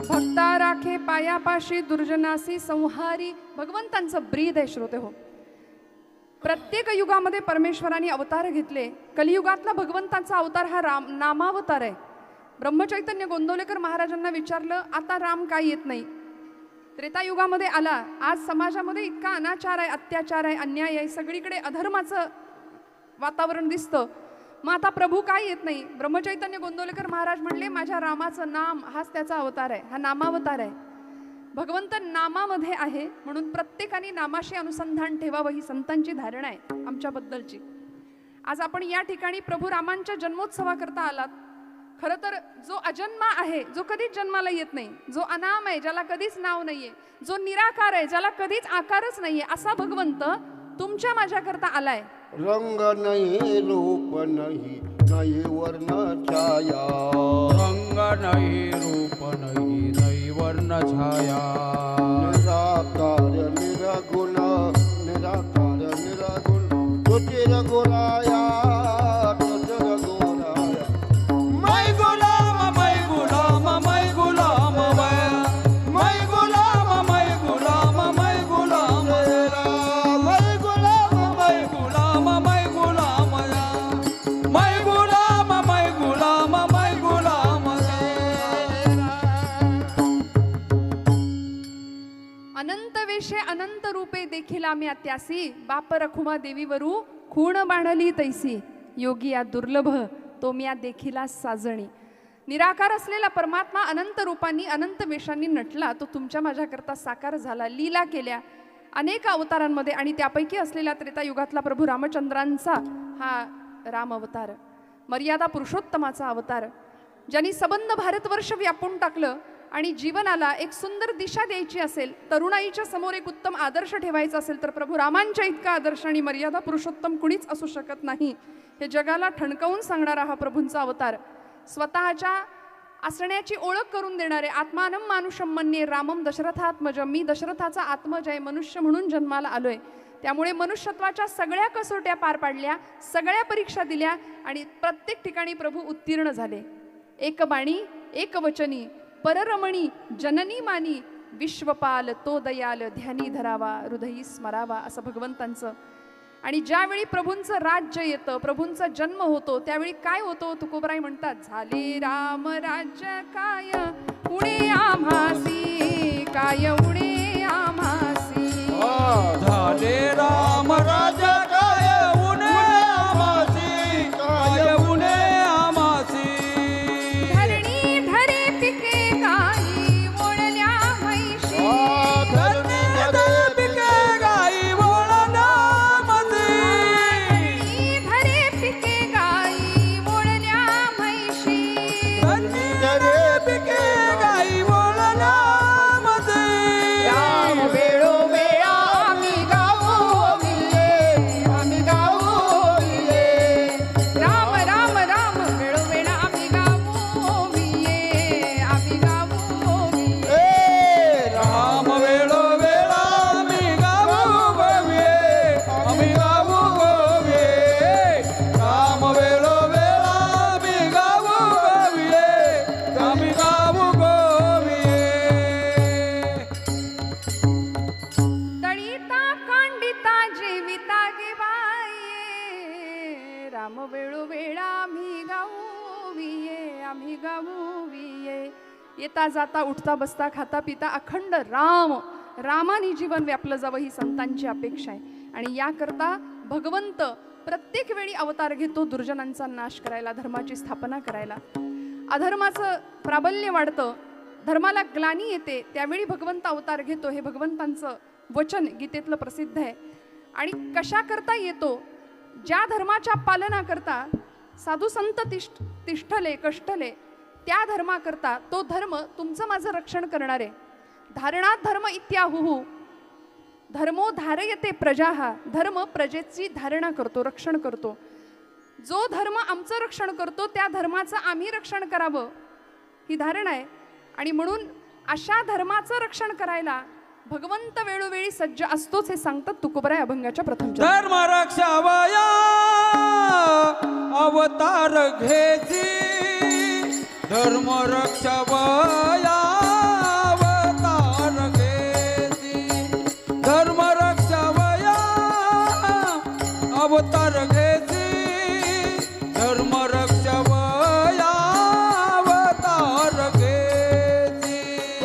भक्ता राखे पायापाशी दुर्जनासी संहारी भगवंतांचं ब्रीद आहे श्रोते हो. प्रत्येक युगामध्ये परमेश्वराने अवतार घेतले. कलियुगातला भगवंतांचा अवतार हा नामावतार आहे. ब्रह्मचैतन्य गोंदवलेकर महाराजांना विचारलं, आता राम काय येत नाही? त्रेतायुगामध्ये आला. आज समाजामध्ये इतका अनाचार आहे, अत्याचार आहे, अन्याय आहे, सगळीकडे अधर्माचं वातावरण दिसतं. मग आता प्रभू काय येत नाही? ब्रह्मचैतन्य गोंदवलेकर महाराज म्हणले, माझ्या रामाचं नाम हाच त्याचा अवतार आहे, हा नामावतार आहे. भगवंत नामामध्ये आहे, म्हणून प्रत्येकाने नामाशी अनुसंधान ठेवावं ही संतांची धारणा आहे आमच्याबद्दलची. आज आपण या ठिकाणी प्रभू रामांच्या जन्मोत्सवाकरता आलात. खरं तर जो अजन्मा आहे, जो कधीच जन्माला येत नाही, जो अनाम आहे, ज्याला कधीच नाव नाहीये, जो निराकार आहे, ज्याला कधीच आकारच नाहीये, असा भगवंत तुमच्या माझ्याकरता आलाय. रंग नाही, रूप नाही, नाही वर्ण छाया. रंग नाही, रूप नाही, नाही वर्ण छाया. निराकार निरगुण, निराकार निरगुण, तुझे रघुराया, तुझे रघुराया. मै गुलाम, मै गुलाम, मै गुलाम, मै गुलाम, मै गुलाम, मै गुलाम, मै गुलाम, मै गुलाम, मै गुलाम, मै गुलाम, मै गुलाम, मै गुलाम. अनंत वेशे अनंत रूपे देखील आम्ही त्यासी, बाप रखुमा देवीवरू खूण बाणली तैसी. योगी या दुर्लभ तो म्या देखिला साजणी. निराकार असलेला परमात्मा अनंत रूपांनी अनंत वेशांनी नटला. तो तुमच्या माझ्याकरता साकार झाला. लीला केल्या अनेक अवतारांमध्ये, आणि त्यापैकी असलेल्या त्रेतायुगातला प्रभू रामचंद्रांचा हा राम अवतार, मर्यादा पुरुषोत्तमाचा अवतार, ज्यांनी सबंध भारतवर्ष व्यापून टाकलं. आणि जीवनाला एक सुंदर दिशा द्यायची असेल, तरुणाईच्या समोर एक उत्तम आदर्श ठेवायचा असेल, तर प्रभू रामांच्या इतका आदर्श आणि मर्यादा पुरुषोत्तम कुणीच असू शकत नाही. हे जगाला ठणकावून सांगणारा हा प्रभूंचा अवतार, स्वतःच्या असण्याची ओळख करून देणारे. आत्मानम मानुषम मन्ये रामम दशरथात्मजम. मी दशरथाचा आत्मज आहे, मनुष्य म्हणून जन्माला आलोय. त्यामुळे मनुष्यत्वाच्या सगळ्या कसोट्या पार पाडल्या, सगळ्या परीक्षा दिल्या, आणि प्रत्येक ठिकाणी प्रभू उत्तीर्ण झाले. एक बाणी एक वचनी पररमणी जननी मानी, विश्वपाल तो दयाल ध्यानी धरावा हृदयी स्मरावा, असं भगवंतांचं. आणि ज्यावेळी प्रभूंचं राज्य येतं, प्रभूंचा जन्म होतो, त्यावेळी काय होतो? तुकोबराय म्हणतात, झाले राम राज्य काय उणे आम्हासी, काय उणे आम्हासी. झाले राम राज्य काय उणे आम्हासी, काय उणे आम्हासी. धरणी धरे पिके गाई ओळल्या म्हैशी, धरणी धरे पिके गाई ओळल्या म्हैशी. धरे पिके गाई ओळल्या म्हैशी, धरणी धरे पिके गाई ओळल्या म्हैशी. राम वेळोवेळा आम्ही गावो विले, आम्ही गावो विले. राम राम राम वेळोवेळा आम्ही गावो विले, आम्ही गावो विले. राम वेळो वेळा आम्ही गावू गोविये, आम्ही गावू गोविये. राम वेळो वेळा आम्ही गावू गोविये, आम्ही गावू गोविये. तळीता कांडिता जेविता गे बाये, राम वेळोवेळा आम्ही गावो विये, आम्ही गावो विये. येता जाता उठता बसता खाता पिता अखंड राम, रामाने जीवन व्यापलं जावं ही संतांची अपेक्षा आहे. आणि याकरता भगवंत प्रत्येक वेळी अवतार घेतो, दुर्जनांचा नाश करायला, धर्माची स्थापना करायला. अधर्माचं प्राबल्य वाढतं, धर्माला ग्लानी येते, त्यावेळी भगवंत अवतार घेतो. हे भगवंतांचं वचन गीतेतलं प्रसिद्ध आहे. आणि कशा करता येतो? ज्या धर्माच्या पालनाकरता साधू संत तिष्ठले कष्टले, त्या धर्माकरता तो धर्म तुमचं माझं रक्षण करणारे. धारणात धर्म इत्याहुहु, धर्मो धारयते प्रजाहा. धर्म प्रजेची धारणा करतो, रक्षण करतो. जो धर्म आमचं रक्षण करतो, त्या धर्माचं आम्ही रक्षण करावं ही धारणा आहे. आणि म्हणून अशा धर्माचं रक्षण करायला भगवंत वेळोवेळी सज्ज असतोच, हे सांगतात तुकोबराय अभंगाच्या प्रथम. धर्म रक्षावया अवतार घेची, धर्म रक्षावया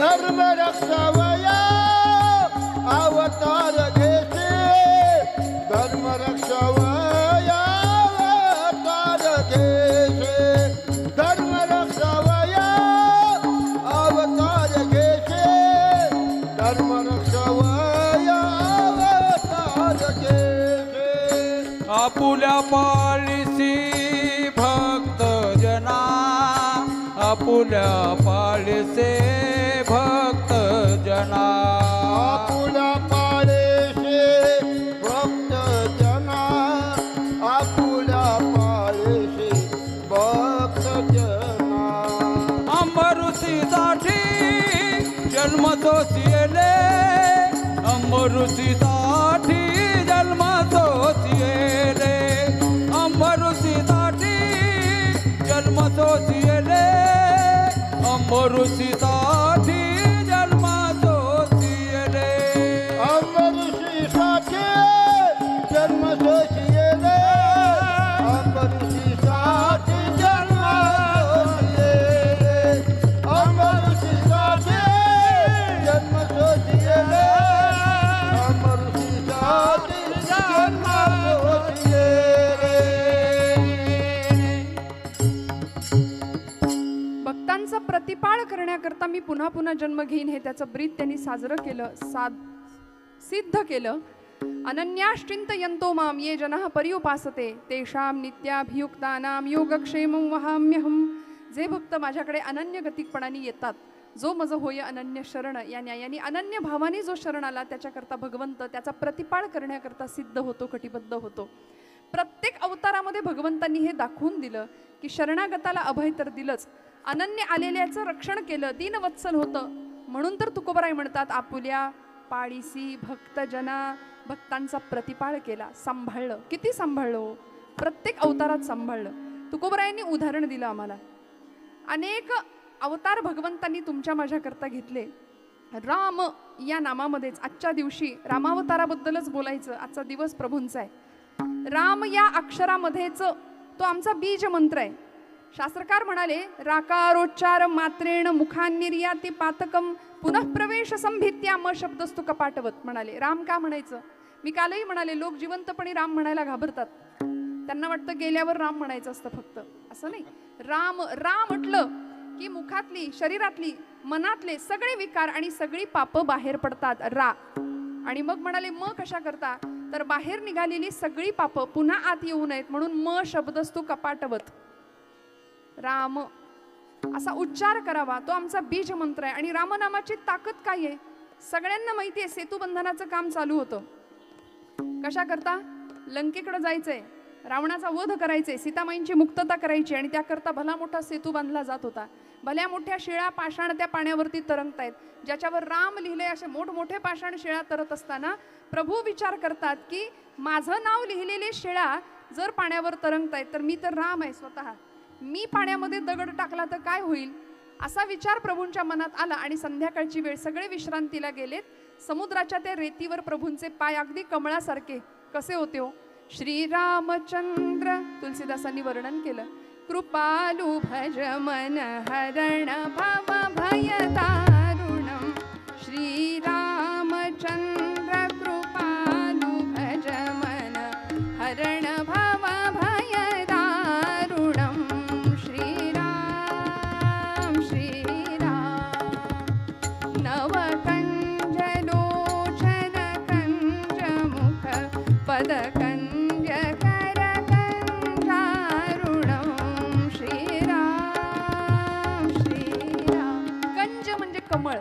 धर्म रक्षावया अवतार घेसे धर्म रक्षावया अवतार घेसे धर्म रक्षावया अवतार घेसे धर्म रक्षावया अवतार घेसे आपुल्या पाळीसी भक्त जना आपुल्या पाळीसे भक्त जना आपुला पाळेशे भक्त जना आपुला पाळेशे भक्त जना अंबरुसीसाठी जन्म सोसिएले अंबरुसीसाठी जन्म सोसिएले अंबरुसीसाठी जन्म सोसिएले अंबरुसीसाठी जन्म सोसिएले अंबरीषीसाठी जन्म सोशिएले अंबरीषीसाठी जन्म सोशिएले अंबरीषीसाठी जन्म सोशिएले अंबरीषीसाठी जन्म सोशिएले भक्तांचा प्रतिपाळ करण्याकरता मी पुन्हा पुन्हा जन्म घेईन हे त्याचं ब्रीद त्यांनी साजरं केलं, सिद्ध केलं. अनन्याश्चिंतयन्तो माम ये जनाः पर्युपासते तेषां नित्याभियुक्तानां योगक्षेमं वहाम्यहम्. जे भक्त माझ्याकडे अनन्य गतिकपणाने येतात, जो मज होय अनन्य शरण या न्यायाने अनन्य भावाने जो शरण आला त्याच्याकरता भगवंत त्याचा प्रतिपाळ करण्याकरता सिद्ध होतो, कटिबद्ध होतो. प्रत्येक अवतारामध्ये भगवंतांनी हे दाखवून दिलं की शरणागताला अभय तर दिलंच, अनन्य आलेल्याचं रक्षण केलं, दीनवत्सल होतं. म्हणून तर तुकोबराय म्हणतात आपुल्या पाळीसी भक्त जना भक्तांचा प्रतिपाळ केला, सांभाळलं. किती सांभाळलं, प्रत्येक अवतारात सांभाळलं. तुकोबरायांनी उदाहरण दिलं आम्हाला. अनेक अवतार भगवंतांनी तुमच्या माझ्याकरता घेतले. राम या नामामध्येच आजच्या दिवशी रामावताराबद्दलच बोलायचं, आजचा दिवस प्रभूंचा आहे. राम या अक्षरामध्येच तो आमचा बीज मंत्र आहे. शास्त्रकार म्हणाले राकारोच्चार मात्रेण मुखान्निर्याती पातकम पुनः प्रवेश संभित्या म शब्दस्तु कपाटवत म्हणाले. राम का म्हणायचं? मी कालही म्हणाले लोक जिवंतपणी राम म्हणायला घाबरतात, त्यांना वाटतं गेल्यावर राम म्हणायचं असतं फक्त. असं नाही. राम राम म्हटलं की मुखातली शरीरातली मनातले सगळे विकार आणि सगळी पापं बाहेर पडतात. रा आणि मग म्हणाले म कशा करता, तर बाहेर निघालेली सगळी पापं पुन्हा आत येऊ नयेत म्हणून म शब्दस्तु कपाटवत राम असा उच्चार करावा. तो आमचा बीज मंत्र आहे. आणि रामनामाची ताकद काय आहे सगळ्यांना माहिती आहे. सेतुबंधनाचं काम चालू होतं. कशा करता? लंकेकडे जायचंय, रावणाचा वध करायचे, सीतामाईंची मुक्तता करायची आणि त्याकरता भला मोठा सेतू बांधला जात होता. भल्या मोठ्या शिळा पाषाण त्या पाण्यावरती तरंगतायत, ज्याच्यावर राम लिहिले असे मोठमोठे पाषाण शिळा तरत असताना प्रभू विचार करतात की माझं नाव लिहिलेले शिळा जर पाण्यावर तरंगतायत तर मी तर राम आहे स्वतः, मी पाण्यामध्ये दगड टाकला तर काय होईल, असा विचार प्रभूंच्या मनात आला. आणि संध्याकाळची वेळ, सगळे विश्रांतीला गेलेत. समुद्राच्या त्या रेतीवर प्रभूंचे पाय अगदी कमळासारखे कसे होते हो. श्रीरामचंद्र तुलसीदासांनी वर्णन केलं. कृपालु भज मन हरण भव भय दारुणम श्रीरामचंद्र कृपालु भज मन हरण भव भय दारुणम श्रीराम श्रीराम नवकंज लोचन कंज मुख पदकंज कर कंजारुणम श्रीराम श्रीराम. कंज म्हणजे कमळ.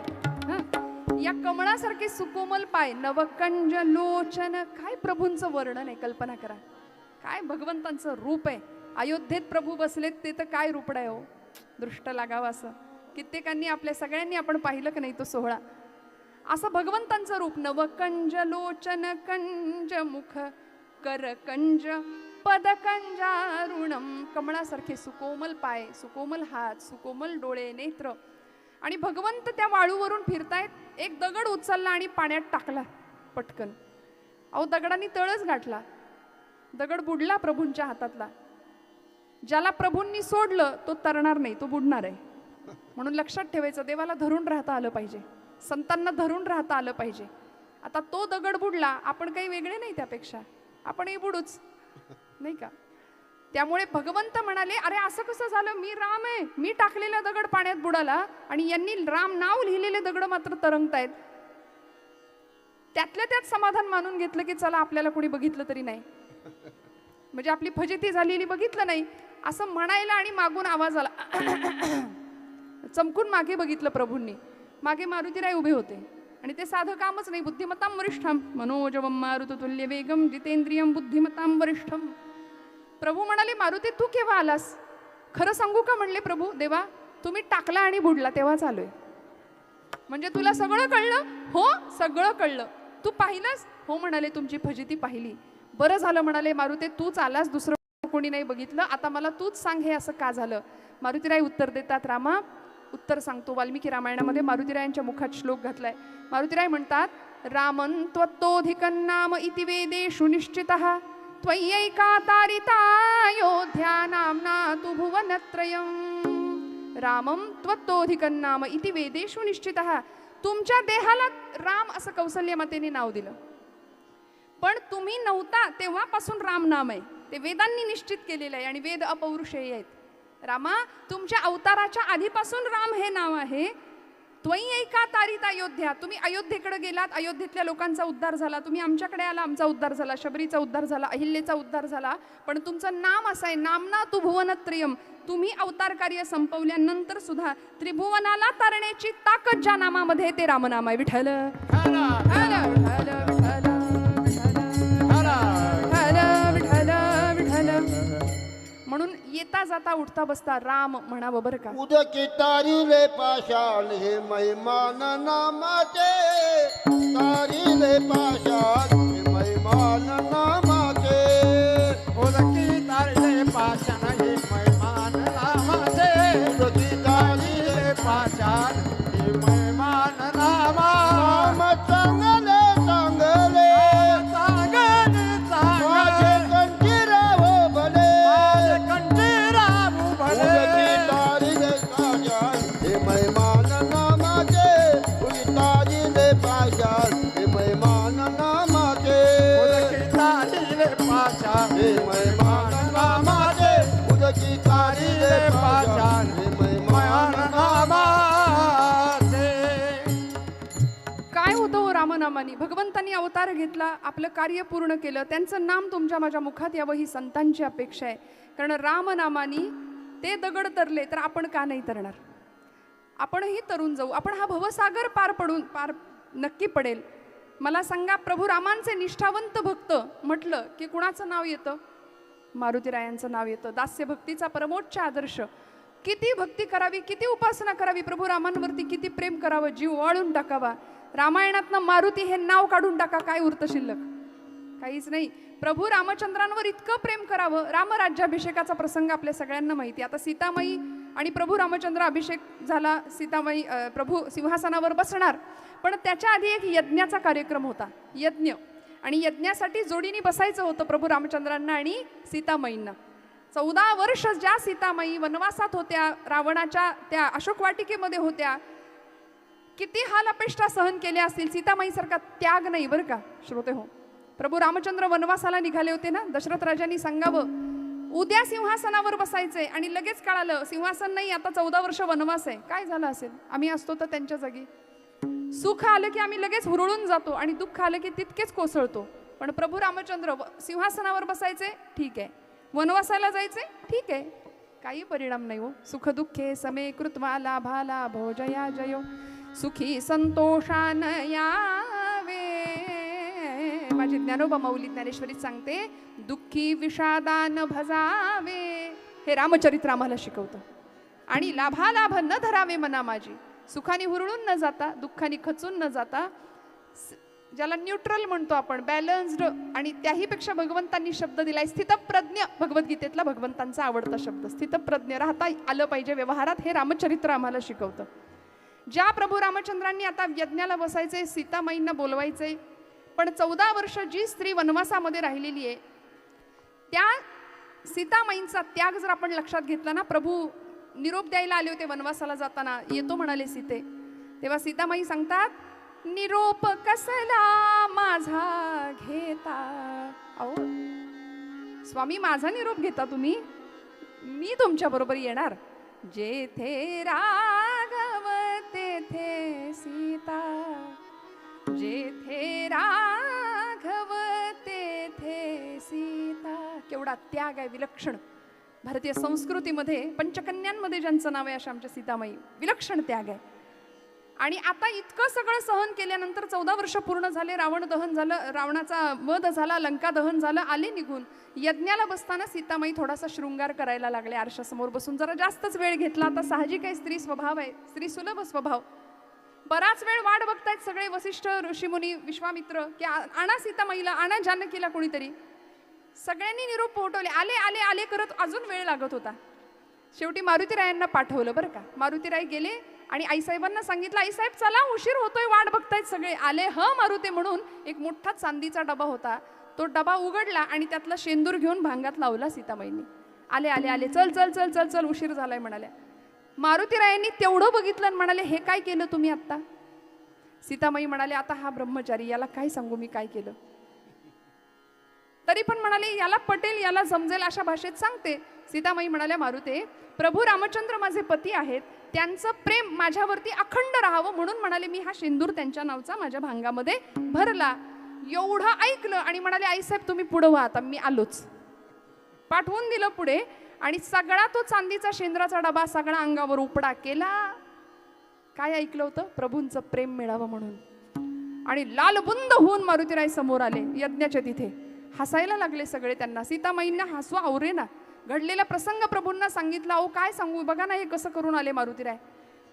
या कमळासारखे सुकोमल पाय, नवकंज लोचन. काय प्रभूंचं वर्णन आहे, कल्पना करा. काय भगवंतांचं रूप आहे. अयोध्येत प्रभू बसलेत ते तर काय रूपड आहे हो, दृष्ट लागावं असं. कित्येकांनी आपल्या सगळ्यांनी आपण पाहिलं की नाही तो सोहळा. असं भगवंतांचं रूप. नवकंज लोचन कंज मुख कर कंज पदकंजारुणम. कमळासारखे सुकोमल पाय, सुकोमल हात, सुकोमल डोळे, नेत्र. आणि भगवंत त्या वाळूवरून फिरतायत. एक दगड उचलला आणि पाण्यात टाकला पटकन. अहो दगडांनी तळच गाठला, दगड बुडला प्रभूंच्या हातातला. ज्याला प्रभूंनी सोडलं तो तरणार नाही, तो बुडणार आहे. म्हणून लक्षात ठेवायचं, देवाला धरून राहता आलं पाहिजे, संतांना धरून राहता आलं पाहिजे. आता तो दगड बुडला, आपण काही वेगळे नाही त्यापेक्षा, आपणही बुडूच, नाही का? त्यामुळे भगवंत म्हणाले, अरे असं कसं झालं, मी राम आहे, मी टाकलेला दगड पाण्यात बुडाला आणि यांनी राम नाव लिहिलेले दगड मात्र तरंगतायत. त्यातल्या त्यात समाधान मानून घेतलं की चला आपल्याला कोणी बघितलं तरी नाही, म्हणजे आपली फजिती झालेली बघितलं नाही असं म्हणायला, आणि मागून आवाज आला. चमकून मागे बघितलं प्रभूंनी, मागे मारुतीराय उभे होते आणि ते साधं कामच नाही. बुद्धिमतां वरिष्ठम मनोजवम मारुततुल्य वेगम जितेंद्रियम बुद्धिमतां वरिष्ठम. प्रभू म्हणाले, मारुती तू केव्हा आलास? खरं सांगू का म्हणले प्रभू, देवा तुम्ही टाकला आणि बुडला तेव्हाच आलोय. म्हणजे तुला सगळं कळलं? हो सगळं कळलं. तू पाहिलंस? हो म्हणाले, तुमची फजिती पाहिली. बरं झालं म्हणाले मारुती, तूच आलास, दुसरं कोणी नाही बघितलं, आता मला तूच सांग हे असं का झालं. मारुतीराय उत्तर देतात, रामा उत्तर सांगतो. वाल्मिकी रामायणामध्ये मारुतीरायांच्या मुखात श्लोक घातलाय. मारुतीराय म्हणतात, रामन त्वत्तोधिकं नाम इति वेदेषु निश्चितः त्वय्यैका तारिता अयोध्या नाम्ना तु भुवनत्रयम्. रामम त्वत्तोधिकं नाम इति वेदेषु निश्चितः. तुमच्या देहाला राम असं कौसल्य मातेने नाव दिलं, पण तुम्ही नव्हता तेव्हापासून राम नाम आहे, ते वेदांनी निश्चित केलेलं आहे आणि वेद अपौरुषेय आहेत. रामा तुमच्या अवताराच्या आधीपासून राम हे नाव आहे. त्वय्यैका तारिता अयोध्या, तुम्ही अयोध्येकडे गेलात, अयोध्येतल्या लोकांचा उद्धार झाला. तुम्ही आमच्याकडे आला, आमचा उद्धार झाला. शबरीचा उद्धार झाला, अहिल्याचा उद्धार झाला. पण तुमचं नाम असं आहे, नामना तू भुवनत्रयम. तुम्ही अवतार कार्य संपवल्यानंतर सुद्धा त्रिभुवनाला तारण्याची ताकद ज्या नामामध्ये, ते रामनाम आहे. विठ्ठल म्हणून येता जाता उठता बसता राम म्हणावं बरं का. उदकी तारिले पाषाण हे महिमान नामाचे, तारिले पाषाण हे महिमान नामाचे. उदकी तारिले पाषाण हे महिमान नामाचे, उदकी तारिले पाषाण हे महिमान नामा. नाम चांगले चांगले, चांगले माझे चांगले कंठीराव भले. कंठीराव भले. उदकी तारिले पाषाण हे महिमान नामाचे, उदकी तारिले पाषाण हे महिमान नामाचे. उदकी तारिले पाषाण हे महिमान नामाचे, उदकी तारिले पाषाण हे महिमान नामाचे. काय होतं हो रामनामानी? भगवंतांनी अवतार घेतला, आपलं कार्य पूर्ण केलं, त्यांचं नाम तुमच्या माझ्या मुखात यावं ही संतांची अपेक्षा आहे. कारण रामनामानी ते दगड तरले तर आपण का नाही तरणार? आपणही तरून जाऊ, आपण हा भवसागर पार नक्की पडेल. मला सांगा, प्रभू रामांचे निष्ठावंत भक्त म्हटलं की कुणाचं नाव येतं? मारुतीरायांचं नाव येतं. दास्य भक्तीचा परमोच्च आदर्श. किती भक्ती करावी, किती उपासना करावी, प्रभू रामांवरती किती प्रेम करावं, जीव वाळून टाकावा. रामायणातनं मारुती हे नाव काढून टाका, काय उरतं शिल्लक? काहीच नाही. प्रभू रामचंद्रांवर इतकं प्रेम करावं. रामराज्याभिषेकाचा प्रसंग आपल्या सगळ्यांना माहिती. आता सीतामाई आणि प्रभू रामचंद्र अभिषेक झाला, सीतामाई प्रभू सिंहासनावर बसणार, पण त्याच्या आधी एक यज्ञाचा कार्यक्रम होता, यज्ञ. आणि यज्ञासाठी जोडीने बसायचं होतं प्रभू रामचंद्रांना आणि सीतामाईंना. 14 वर्ष ज्या सीतामाई वनवासात होत्या, रावणाच्या त्या अशोकवाटिकेमध्ये होत्या, किती हाल अपेष्टा सहन केल्या असतील. सीतामाईसारखा त्याग नाही बरं का श्रोते हो. प्रभू रामचंद्र वनवासाला निघाले होते ना, दशरथ राजांनी सांगावं उद्या सिंहासनावर बसायचंय आणि लगेच कळालं सिंहासन नाही, आता 14 वर्ष वनवास आहे. काय झालं असेल? आम्ही असतो तर त्यांच्या जागी. सुख आलं की आम्ही लगेच हुरळून जातो आणि दुःख आलं की तितकेच कोसळतो. पण प्रभू रामचंद्र सिंहासनावर बसायचे, ठीक आहे, वनवासाला जायचे, ठीक आहे, काही परिणाम नाही हो. सुख दुःखे समे कृत्वा लाभाला भोजया जयो, सुखी संतोषान यावे. माझी ज्ञानोबा माऊली ज्ञानेश्वरी सांगते, दुःखी विषादान भजावे. हे रामचरित्र आम्हाला शिकवतं. आणि लाभालाभ न धरावे मना माझी, सुखाने हुरळून न जाता, दुःखाने खचून न जाता, ज्याला न्यूट्रल म्हणतो आपण, बॅलन्स्ड. आणि त्याहीपेक्षा भगवंतांनी शब्द दिलाय स्थितप्रज्ञ. भगवद्गीतेतला भगवंतांचा आवडता शब्द स्थितप्रज्ञ राहता आलं पाहिजे व्यवहारात. हे रामचरित्र आम्हाला शिकवतं. ज्या प्रभू रामचंद्रांनी आता यज्ञाला बसायचे, सीतामाईंना बोलवायचे, पण 14 वर्ष जी स्त्री वनवासामध्ये राहिलेली आहे, त्या सीतामाईंचा त्याग जर आपण लक्षात घेतला ना, प्रभू निरोप द्यायला आले होते वनवासाला जाताना, येतो म्हणाले सीते. तेव्हा सीतामाई सांगतात, निरोप कसला माझा घेता. अहो स्वामी, माझा निरोप घेता तुम्ही? मी तुमच्या बरोबर येणार. जेथे राघव तेथे सीता, जेथे राघव तेथे सीता. केवढा त्याग आहे विलक्षण. भारतीय संस्कृतीमध्ये पंचकन्यांमध्ये ज्यांचं नाव आहे अशा आमच्या सीतामाई, विलक्षण त्याग आहे. आणि आता इतकं सगळं सहन केल्यानंतर 14 वर्ष पूर्ण झाले, रावण दहन झालं, रावणाचा वध झाला, लंका दहन झालं, आले निघून. यज्ञाला बसताना सीतामाई थोडासा शृंगार करायला लागले, आरशासमोर बसून जरा जास्तच वेळ घेतला. आता साहजिक आहे, स्त्री स्वभाव आहे, स्त्री सुलभ स्वभाव. बराच वेळ वाट बघतायत सगळे वसिष्ठ ऋषीमुनी, विश्वामित्र, की आणा सीतामाईला, आणा जानकीला कोणीतरी. सगळ्यांनी निरोप पोहोचवले, आले आले आले करत अजून वेळ लागत होता. शेवटी मारुतीरायांना पाठवलं बरं का. मारुतीराय गेले आणि आईसाहेबांना सांगितलं, आईसाहेब चला, उशीर होतोय, वाट बघतायत सगळे. आले ह मारुते म्हणून एक मोठा चांदीचा डबा होता, तो डबा उघडला आणि त्यातला शेंदूर घेऊन भांगात लावला सीतामाईंनी. आले आले आले, चल चल चल चल चल, उशीर झालाय म्हणाल्या. मारुतीरायांनी तेवढं बघितलं आणि म्हणाले, हे काय केलं तुम्ही आत्ता? सीतामाई म्हणाले, आता हा ब्रह्मचारी, याला काय सांगू मी काय केलं. तरी पण म्हणाले, याला पटेल, याला समजेल अशा भाषेत सांगते. सीतामाई म्हणाल्या, मारुते, प्रभू रामचंद्र माझे पती आहेत, त्यांचं प्रेम माझ्यावरती अखंड राहावं म्हणून म्हणाले मी हा शेंदूर त्यांच्या नावचा माझ्या भांगामध्ये भरला. एवढं ऐकलं आणि म्हणाले, आईसाहेब तुम्ही पुढं व्हा, आता मी आलोच. पाठवून दिलं पुढे आणि सगळा तो चांदीचा शेंद्राचा डबा सगळा अंगावर उपडा केला. काय ऐकलं होतं? प्रभूंचं प्रेम मिळावं म्हणून. आणि लालबुंद होऊन मारुतीराय समोर आले यज्ञाच्या तिथे. हसायला लागले सगळे त्यांना. सीतामाईंना हसू आवरे ना. घडलेला प्रसंग प्रभूंना सांगितला. अहो काय सांगू, बघा ना हे कसं करून आले मारुतीराय.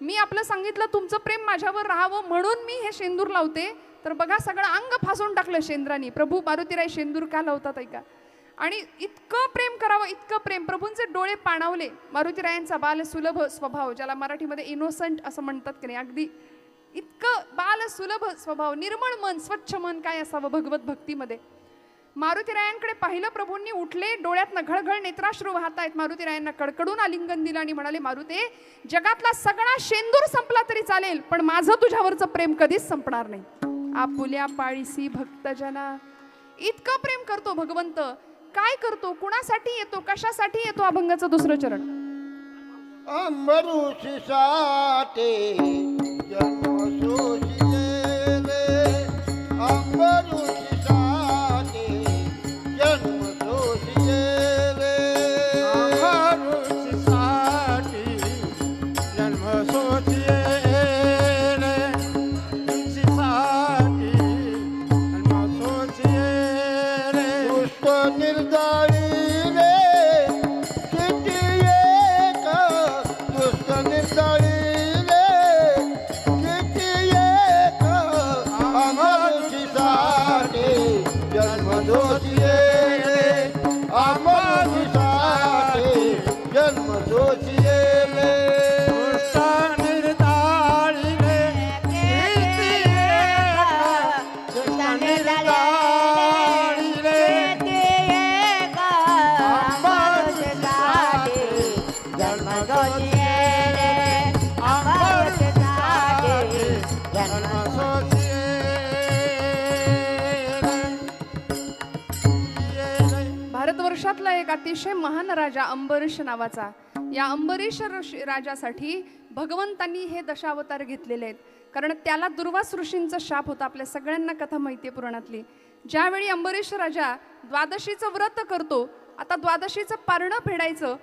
मी आपलं सांगितलं तुमचं प्रेम माझ्यावर राहावं म्हणून मी हे शेंदूर लावते, तर बघा सगळं अंग फासून टाकलं शेंद्रानी. प्रभू मारुतीराय शेंदूर का लावतात ऐका. आणि इतकं प्रेम करावं, इतकं प्रेम. प्रभूंचे डोळे पाणावले. मारुतीरायांचा बाल सुलभ स्वभाव, ज्याला मराठीमध्ये इनोसंट असं म्हणतात की नाही, अगदी इतकं बाल सुलभ स्वभाव, निर्मळ मन, स्वच्छ मन काय असावं भगवत भक्तीमध्ये. मारुतीरायांकडे पाहिलं प्रभूंनी, उठले, डोळ्यातनं घळघळ नेत्राश्रू वाहत आहेत. मारुतीरायांना कडकडून आलिंगन दिलं आणि म्हणाले, मारुते, जगातला सगळा शेंदूर संपला तरी चालेल, पण माझं तुझ्यावरचं प्रेम कधीच संपणार नाही. आपुल्या पाळीसी भक्तजना. इतकं प्रेम करतो भगवंत. काय करतो, कुणासाठी येतो, कशासाठी येतो? अभंगाचं दुसरं चरण. अंबरुषीसाठी जन्म सोशिले, अंबरुषीसाठी जन्म सोशिले, अंबरुषीसाठी जन्म सोचिले, तुझीसाठी जन्म सोचिले. दुष्ट निर्दाळी रे किती एक, दुष्ट निर्दाळी रे किती एक, अंबरुषीसाठी जन्म सोशिले, अंबरुषीसाठी जन्म सोशिले. दुष्ट निर्दाळीने किती एक, दुष्ट निर्दाळीने अंबरुषीसाठी जन्म सोचिले, अंबरुषीसाठी जन्म सोचिले. भारतवर्षातला एक अतिशय महान राजा अंबरीष नावाचा. या अंबरीष राजासाठी भगवंतांनी हे दशावतार घेतलेले आहेत. कारण त्याला दुर्वास ऋषींचा शाप होता. आपल्या सगळ्यांना कथा माहिती आहे पुराणातली. ज्यावेळी अंबरीष राजा द्वादशीचं व्रत करतो, आता द्वादशीचं पारणं फेडायचं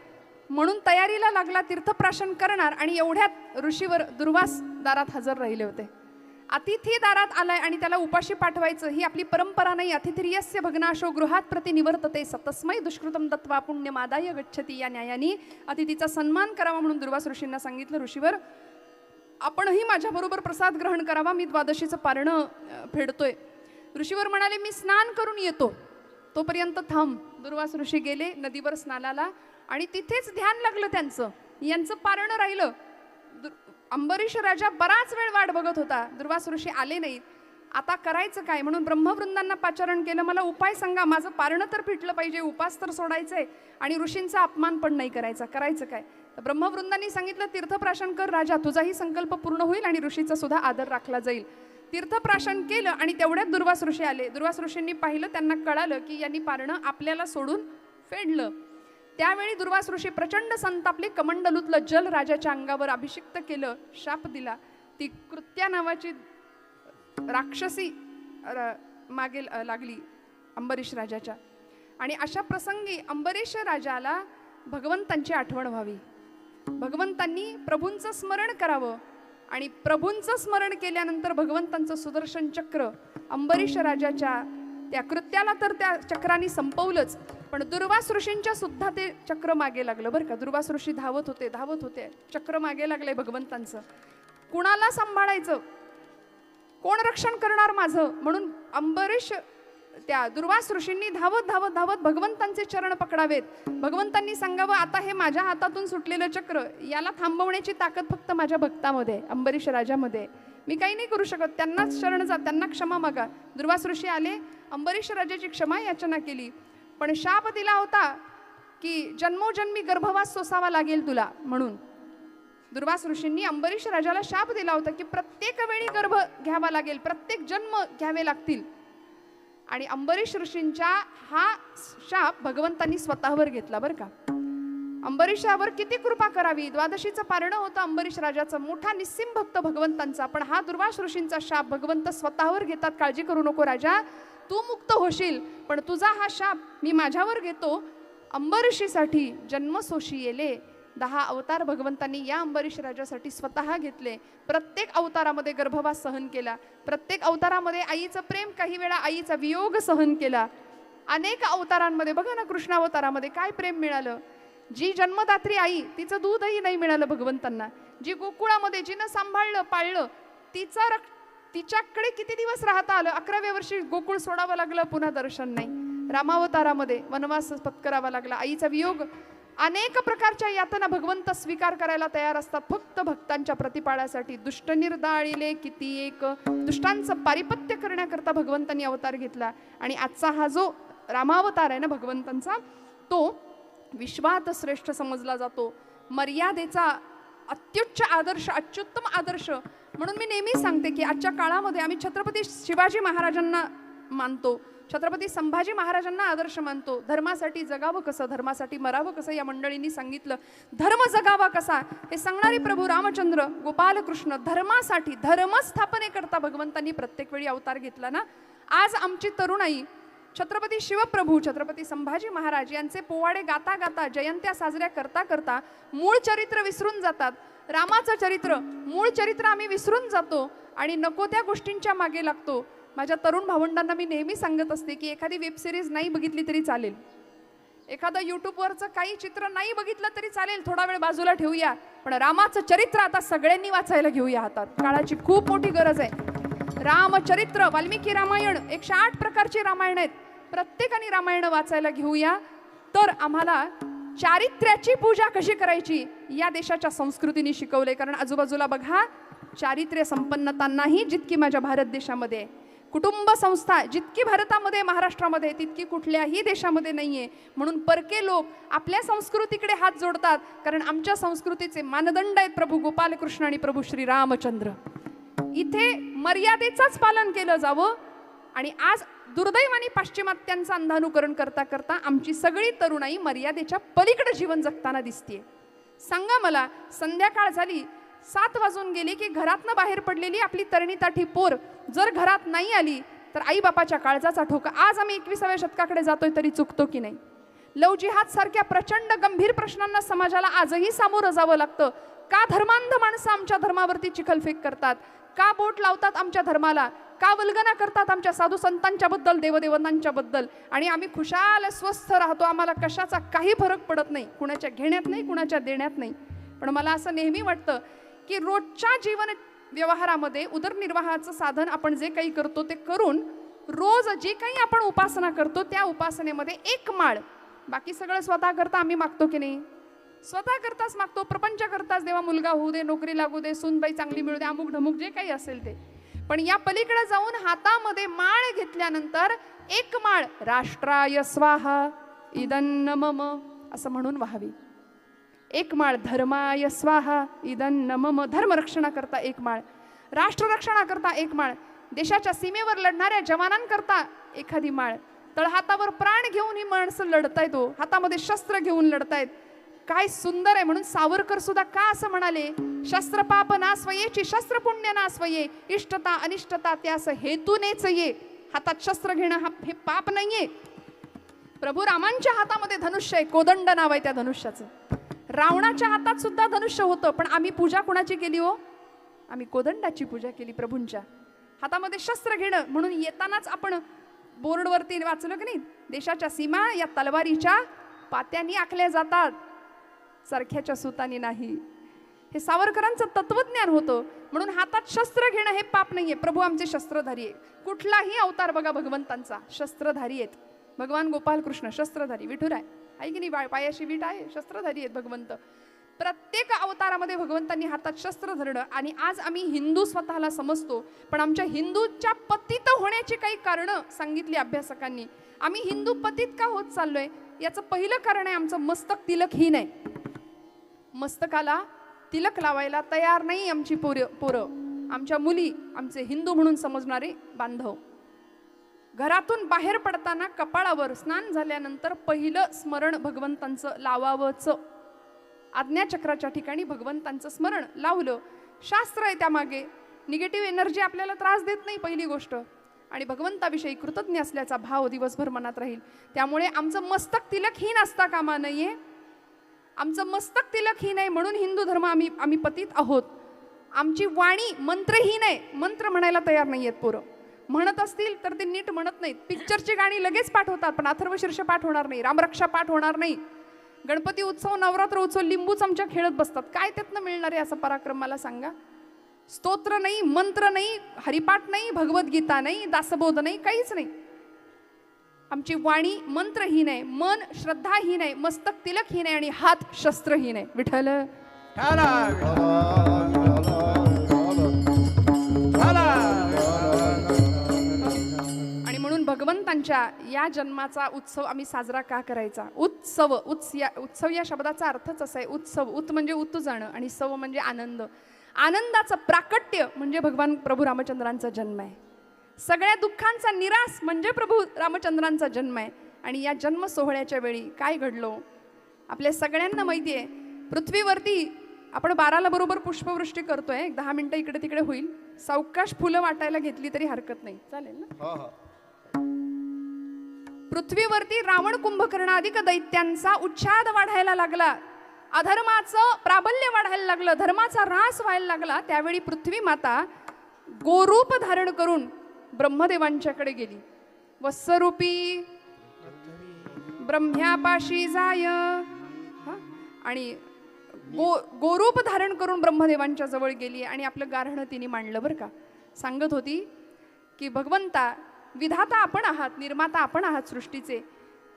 म्हणून तयारीला लागला, तीर्थप्राशन करणार, आणि एवढ्यात ऋषीवर दुर्वास दारात हजर राहिले होते. अतिथी दारात आलाय आणि त्याला उपाशी पाठवायचं ही आपली परंपरा नाही. अतिथिर्यस्य भग्नाशो गृहात प्रति निवर्तते, सतस्मै दुष्कृतम दत्वा पुण्यमादाय गच्छती. या न्यायाने अतिथीचा सन्मान करावा म्हणून दुर्वास ऋषींना सांगितलं, ऋषीवर आपणही माझ्याबरोबर प्रसाद ग्रहण करावा, मी द्वादशीचं पारणं फेडतोय. ऋषीवर म्हणाले, मी स्नान करून येतो, तोपर्यंत थांब. दुर्वास ऋषी गेले नदीवर स्नानाला आणि तिथेच ध्यान लागलं त्यांचं. यांचं पारणं राहिलं. अंबरीष राजा बराच वेळ वाट बघत होता. दुर्वास ऋषी आले नाहीत. आता करायचं काय म्हणून ब्रह्मवृंदांना पाचारण केलं, मला उपाय सांगा, माझं पारणं तर फिटलं पाहिजे, उपास तर सोडायचंय आणि ऋषींचा अपमान पण नाही करायचा, करायचं काय? तर ब्रह्मवृंदांनी सांगितलं, तीर्थप्राशन कर राजा, तुझाही संकल्प पूर्ण होईल आणि ऋषीचा सुद्धा आदर राखला जाईल. तीर्थप्राशन केलं आणि तेवढ्यात दुर्वास ऋषी आले. दुर्वास ऋषींनी पाहिलं, त्यांना कळालं की यांनी पारणं आपल्याला सोडून फेडलं. त्यावेळी दुर्वास ऋषी प्रचंड संतापले, कमंडलूतलं जल राजाच्या अंगावर अभिषिक्त केलं, शाप दिला. ती कृत्या नावाची राक्षसी मागे लागली अंबरीश राजाच्या. आणि अशा प्रसंगी अंबरीश राजाला भगवंतांची आठवण व्हावी, भगवंतांनी प्रभूंचं स्मरण करावं. आणि प्रभूंचं स्मरण केल्यानंतर भगवंतांचं सुदर्शन चक्र अंबरीश राजाच्या त्या कृत्याला तर त्या चक्राने संपवलंच, पण दुर्वास ऋषींच्या सुद्धा ते चक्र मागे लागलं बरं का. दुर्वास ऋषी धावत होते, चक्र मागे लागले भगवंतांचं. कुणाला सांभाळायचं, कोण रक्षण करणार माझं, म्हणून अंबरीश त्या दुर्वास ऋषींनी धावत भगवंतांचे चरण पकडावेत. भगवंतांनी सांगावं, आता हे माझ्या हातातून सुटलेलं चक्र, याला थांबवण्याची ताकद फक्त माझ्या भक्तामध्ये, अंबरीश राजामध्ये. मी काही नाही करू शकत, त्यांनाच शरण जा, त्यांना क्षमा मागा. दुर्वास ऋषी आले, अंबरीश राजाची क्षमा याचना केली, पण शाप दिला होता की जन्मोजन्मी गर्भवास सोसावा लागेल तुला. म्हणून दुर्वास ऋषींनी अंबरीश राजाला शाप दिला होता की प्रत्येक वेळी गर्भ घ्यावा लागेल, प्रत्येक जन्म घ्यावे लागतील. आणि अंबरीश ऋषींच्या हा शाप भगवंतांनी स्वतःवर घेतला बरं का. अंबरीशावर किती कृपा करावी. द्वादशीचं पारणं होतं अंबरीश राजाचं, मोठा निस्सिम भक्त भगवंतांचा, पण हा दुर्वास ऋषींचा शाप भगवंत स्वतःवर घेतात. काळजी करू नको राजा, तू मुक्त होशील, पण तुझा हा शाप मी माझ्यावर घेतो. अंबरीशीसाठी जन्मसोशी येले. 10 अवतार भगवंतांनी या अंबरीश राजासाठी स्वतः घेतले. प्रत्येक अवतारामध्ये गर्भवास सहन केला, प्रत्येक अवतारामध्ये आईचं प्रेम, काही वेळा आईचा वियोग सहन केला. अनेक अवतारांमध्ये बघा ना, कृष्णावतारामध्ये काय प्रेम मिळालं. जी जन्मदात्री आई, तिचं दूधही नाही मिळालं भगवंतांना. जी गोकुळामध्ये जिनं सांभाळलं पाळलं, तिच्याकडे किती दिवस राहता आलं. 11व्या वर्षी गोकुळ सोडावं लागलं, पुन्हा दर्शन नाही. रामावतारामध्ये वनवास पत्करावा लागला, आईचा वियोग. अनेक प्रकारच्या यातना भगवंत स्वीकार करायला तयार असतात फक्त भक्तांच्या प्रतिपाळासाठी. दुष्ट निर्दाळिले किती एक, दुष्टांचं पारिपत्य करण्याकरता भगवंतांनी अवतार घेतला. आणि आजचा हा जो रामावतार आहे ना भगवंतांचा, तो विश्वात श्रेष्ठ समजला जातो. मर्यादेचा अत्युच्च आदर्श, अत्युत्तम आदर्श. म्हणून मी नेहमी सांगते की आजच्या काळामध्ये आम्ही छत्रपती शिवाजी महाराजांना मानतो, छत्रपती संभाजी महाराजांना आदर्श मानतो. धर्मासाठी जगावं कसं, धर्मासाठी मरावं कसं या मंडळींनी सांगितलं. धर्म जगावा कसा हे सांगणारे प्रभू रामचंद्र गोपालकृष्ण, धर्मासाठी धर्मस्थापनेकरता भगवंतांनी प्रत्येक वेळी अवतार घेतला ना. आज आमची तरुणाई छत्रपती शिवप्रभू, छत्रपती संभाजी महाराज यांचे पोवाडे गाता गाता, जयंत्या साजऱ्या करता करता मूळ चरित्र विसरून जातात. रामाचं चरित्र, मूळ चरित्र आम्ही विसरून जातो आणि नको त्या गोष्टींच्या मागे लागतो. माझ्या तरुण भावंडांना मी नेहमी सांगत असते की एखादी वेब सिरीज नाही बघितली तरी चालेल, एखादं यूट्यूबवरचं काही चित्र नाही बघितलं तरी चालेल, थोडा वेळ बाजूला ठेवूया, पण रामाचं चरित्र आता सगळ्यांनी वाचायला घेऊया हातात. काळाची खूप मोठी गरज आहे. रामचरित्र, वाल्मिकी रामायण, 108 प्रकारची रामायण आहेत, प्रत्येकाने रामायण वाचायला घेऊया. तर आम्हाला चारित्र्याची पूजा कशी करायची या देशाच्या संस्कृतीने शिकवले. कारण आजूबाजूला बघा, चारित्र्य संपन्नता नाही जितकी माझ्या भारत देशामध्ये आहे. कुटुंब संस्था जितकी भारतामध्ये, महाराष्ट्रामध्ये, तितकी कुठल्याही देशामध्ये नाहीये. म्हणून परके लोक आपल्या संस्कृतीकडे हात जोडतात, कारण आमच्या संस्कृतीचे मानदंड आहेत प्रभू गोपालकृष्ण आणि प्रभू श्री रामचंद्र. इथे मर्यादेचंच पालन केलं जावं. आणि आज दुर्दैवाने पाश्चिमात्यांचं अंधानुकरण करता करता आमची सगळी तरुणाई मर्यादेच्या पलीकडे जीवन जगताना दिसतेय. सांगा मला, संध्याकाळ झाली, 7 वाजून गेले की घरातनं बाहेर पडलेली आपली तरणी ताठी पोर जर घरात नाही आली तर आई बापाच्या काळजाचा ठोका. आज आम्ही 21व्या शतकाकडे जातोय तरी चुकतो की नाही? लव जिहाद सारख्या प्रचंड गंभीर प्रश्नांना समाजाला आजही सामोरं जावं लागतं. का धर्मांध माणसं आमच्या धर्मावरती चिखलफेक करतात? का बोट लावतात आमच्या धर्माला? का वल्गना करतात आमच्या साधू संतांच्या बद्दल, देवदेवतांच्या बद्दल? आणि आम्ही खुशाल स्वस्थ राहतो, आम्हाला कशाचा काही फरक पडत नाही, कुणाच्या घेण्यात नाही, कुणाच्या देण्यात नाही. पण मला असं नेहमी वाटतं की रोजच्या जीवन व्यवहारामध्ये उदरनिर्वाहाचं साधन आपण जे काही करतो ते करून, रोज जे काही आपण उपासना करतो त्या उपासनेमध्ये एक माळ, बाकी सगळं स्वतः करता आम्ही मागतो की नाही? स्वतः करताच मागतो, प्रपंच करताच, देवा मुलगा होऊ दे, नोकरी लागू दे, सूनबाई चांगली मिळू दे, अमुक ढमुक जे काही असेल ते. पण या पलीकडे जाऊन हातामध्ये माळ घेतल्यानंतर एक माळ राष्ट्राय स्वाहा इदन्न मम असं म्हणून व्हावी. एक माळ धर्माय स्वाहा इदं मम, धर्मरक्षणाकरता एक माळ, राष्ट्ररक्षणाकरता एक माळ, देशाच्या सीमेवर लढणाऱ्या जवानांकरता एखादी माळ, तळहातावर प्राण घेऊन ही माणसं लढतायत, हो हातामध्ये शस्त्र घेऊन लढतायत. काय सुंदर आहे. म्हणून सावरकर सुद्धा का असं म्हणाले, शस्त्र पाप नास्वयेची शस्त्र पुण्य नास्वये, इष्टता अनिष्टता त्यास हेतूनेच ये. हातात शस्त्र घेणं हे पाप नाहीये. प्रभू रामांच्या हातामध्ये धनुष्य आहे, कोदंड नाव आहे त्या धनुष्याचं. रावणाच्या हातात सुद्धा धनुष्य होतं, पण आम्ही पूजा कोणाची केली हो? आम्ही कोदंडाची पूजा केली, प्रभूंच्या हातामध्ये शस्त्र घेणं. म्हणून येतानाच आपण बोर्डवरती वाचलं की नाही, देशाच्या सीमा या तलवारीच्या पात्यांनी आखल्या जातात, चरख्याच्या सुतानी नाही. हे सावरकरांचं तत्वज्ञान होतं. म्हणून हातात शस्त्र घेणं हे पाप नाहीये. प्रभू आमचे शस्त्रधारी आहे. कुठलाही अवतार बघा भगवंतांचा शस्त्रधारी आहेत. भगवान गोपालकृष्ण शस्त्रधारी, विठुराय आहे की नाही, पायाशी वीट आहे, शस्त्रधारी आहेत भगवंत. प्रत्येक अवतारामध्ये भगवंतांनी हातात शस्त्र धरलं. आणि आज आम्ही हिंदू स्वतःला समजतो, पण आमच्या हिंदूच्या पतित होण्याची काही कारणं सांगितली अभ्यासकांनी. आम्ही हिंदू पतित का होत चाललोय, याचं पहिलं कारण आहे आमचं मस्तक तिलकहीन आहे. मस्तकाला तिलक लावायला तयार नाही आमची पोरं, आमच्या मुली, आमचे हिंदू म्हणून समजणारे बांधव. घरातून बाहेर पडताना कपाळावर स्नान झाल्यानंतर पहिलं स्मरण भगवंतांचं लावावंच. आज्ञाचक्राच्या ठिकाणी भगवंतांचं स्मरण लावलं. शास्त्र आहे त्यामागे. निगेटिव्ह एनर्जी आपल्याला त्रास देत नाही पहिली गोष्ट. आणि भगवंताविषयी कृतज्ञ असल्याचा भाव दिवसभर मनात राहील. त्यामुळे आमचं मस्तक तिलकहीन असता कामा नये. आमचं मस्तक तिलकहीन आहे म्हणून हिंदू धर्म आम्ही पतित आहोत. आमची वाणी मंत्रहीन आहे. मंत्र म्हणायला तयार नाही आहेत पोरं. म्हणत असतील तर ते नीट म्हणत नाहीत. पिक्चरची गाणी लगेच पाठ होतात, पण अथर्वशीर्ष पाठ होणार नाही, रामरक्षा पाठ होणार नाही. गणपती उत्सव, नवरात्र उत्सव लिंबू चमचा खेळत बसतात. काय त्यातनं मिळणार आहे असा पराक्रम मला सांगा. स्तोत्र नाही, मंत्र नाही, हरिपाठ नाही, भगवद्गीता नाही, दासबोध नाही, काहीच नाही. आमची वाणी मंत्रहीन आहे, मन श्रद्धाहीन आहे, मस्तक तिलकहीन आहे आणि हात शस्त्रहीन आहे. विठ्ठल आणि म्हणून भगवंतांच्या या जन्माचा उत्सव आम्ही साजरा का करायचा. उत्सव, उत्सव या शब्दाचा अर्थच असा आहे. उत्सव, उत म्हणजे उतू जाणं आणि सव म्हणजे आनंद. आनंदाचं प्राकट्य म्हणजे भगवान प्रभू रामचंद्रांचा जन्म आहे. सगळ्या दुःखांचा निराश म्हणजे प्रभू रामचंद्रांचा जन्म आहे. आणि या जन्म सोहळ्याच्या वेळी काय घडलो आपल्या सगळ्यांना माहिती आहे. पृथ्वीवरती आपण 12ला बरोबर पुष्पवृष्टी करतोय. एक 10 मिनिटं इकडे तिकडे होईल. सावकाश फुलं वाटायला घेतली तरी हरकत नाही, चालेल ना. पृथ्वीवरती रावण कुंभकर्णाधिक दैत्यांचा उच्छाद वाढायला लागला. अधर्माचं प्राबल्य वाढायला लागलं, धर्माचा ऱ्हास व्हायला लागला. त्यावेळी पृथ्वी माता गोरूप धारण करून ब्रह्मदेवांच्याकडे गेली. वत्सरूपी ब्रह्म्यापाशी जाय, आणि गोरूप धारण करून ब्रह्मदेवांच्या जवळ गेली आणि आपलं गाऱ्हाणं तिने मांडलं. बरं का, सांगत होती की भगवंता, विधाता आपण आहात, निर्माता आपण आहात सृष्टीचे.